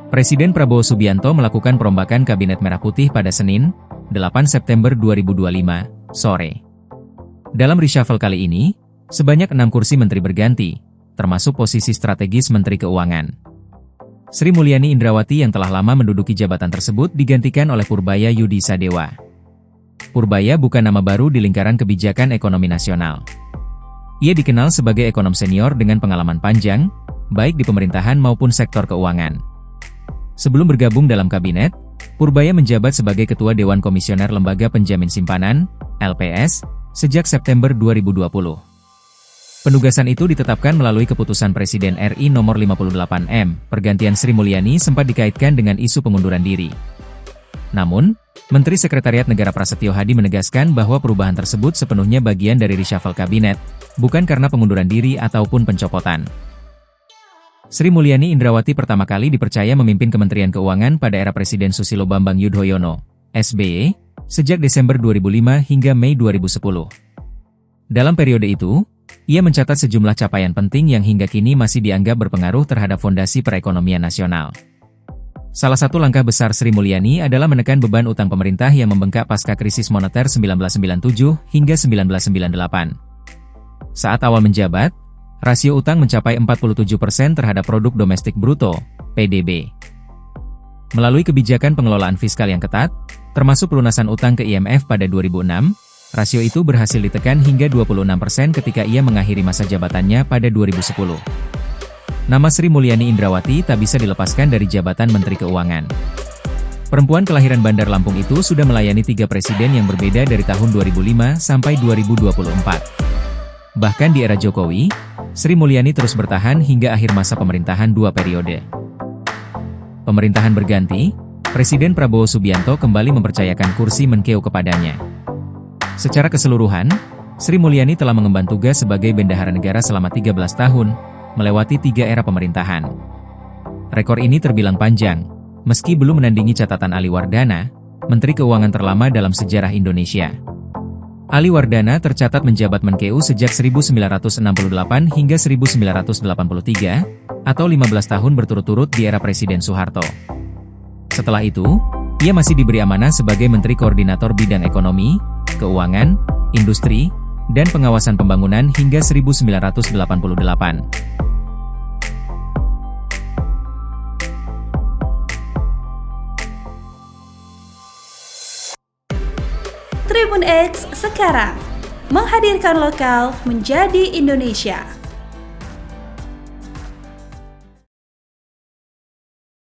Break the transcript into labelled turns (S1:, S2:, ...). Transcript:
S1: Presiden Prabowo Subianto melakukan perombakan Kabinet Merah Putih pada Senin, 8 September 2025, sore. Dalam reshuffle kali ini, sebanyak 6 kursi menteri berganti, termasuk posisi strategis Menteri Keuangan. Sri Mulyani Indrawati yang telah lama menduduki jabatan tersebut digantikan oleh Purbaya Yudi Sadewa. Purbaya bukan nama baru di lingkaran kebijakan ekonomi nasional. Ia dikenal sebagai ekonom senior dengan pengalaman panjang, baik di pemerintahan maupun sektor keuangan. Sebelum bergabung dalam kabinet, Purbaya menjabat sebagai Ketua Dewan Komisioner Lembaga Penjamin Simpanan, LPS, sejak September 2020. Penugasan itu ditetapkan melalui keputusan Presiden RI nomor 58M. Pergantian Sri Mulyani sempat dikaitkan dengan isu pengunduran diri. Namun, Menteri Sekretariat Negara Prasetyo Hadi menegaskan bahwa perubahan tersebut sepenuhnya bagian dari reshuffle kabinet, bukan karena pengunduran diri ataupun pencopotan. Sri Mulyani Indrawati pertama kali dipercaya memimpin Kementerian Keuangan pada era Presiden Susilo Bambang Yudhoyono, SBY, sejak Desember 2005 hingga Mei 2010. Dalam periode itu, ia mencatat sejumlah capaian penting yang hingga kini masih dianggap berpengaruh terhadap fondasi perekonomian nasional. Salah satu langkah besar Sri Mulyani adalah menekan beban utang pemerintah yang membengkak pasca krisis moneter 1997 hingga 1998. Saat awal menjabat, rasio utang mencapai 47% terhadap produk domestik bruto, PDB. Melalui kebijakan pengelolaan fiskal yang ketat, termasuk pelunasan utang ke IMF pada 2006, rasio itu berhasil ditekan hingga 26% ketika ia mengakhiri masa jabatannya pada 2010. Nama Sri Mulyani Indrawati tak bisa dilepaskan dari jabatan Menteri Keuangan. Perempuan kelahiran Bandar Lampung itu sudah melayani 3 presiden yang berbeda dari tahun 2005 sampai 2024. Bahkan di era Jokowi, Sri Mulyani terus bertahan hingga akhir masa pemerintahan 2 periode. Pemerintahan berganti, Presiden Prabowo Subianto kembali mempercayakan kursi Menkeu kepadanya. Secara keseluruhan, Sri Mulyani telah mengemban tugas sebagai bendahara negara selama 13 tahun, melewati 3 era pemerintahan. Rekor ini terbilang panjang, meski belum menandingi catatan Ali Wardana, Menteri Keuangan terlama dalam sejarah Indonesia. Ali Wardana tercatat menjabat Menkeu sejak 1968 hingga 1983, atau 15 tahun berturut-turut di era Presiden Soeharto. Setelah itu, ia masih diberi amanah sebagai Menteri Koordinator Bidang Ekonomi, Keuangan, Industri, dan Pengawasan Pembangunan hingga 1988.
S2: Tribun X sekarang menghadirkan lokal menjadi Indonesia.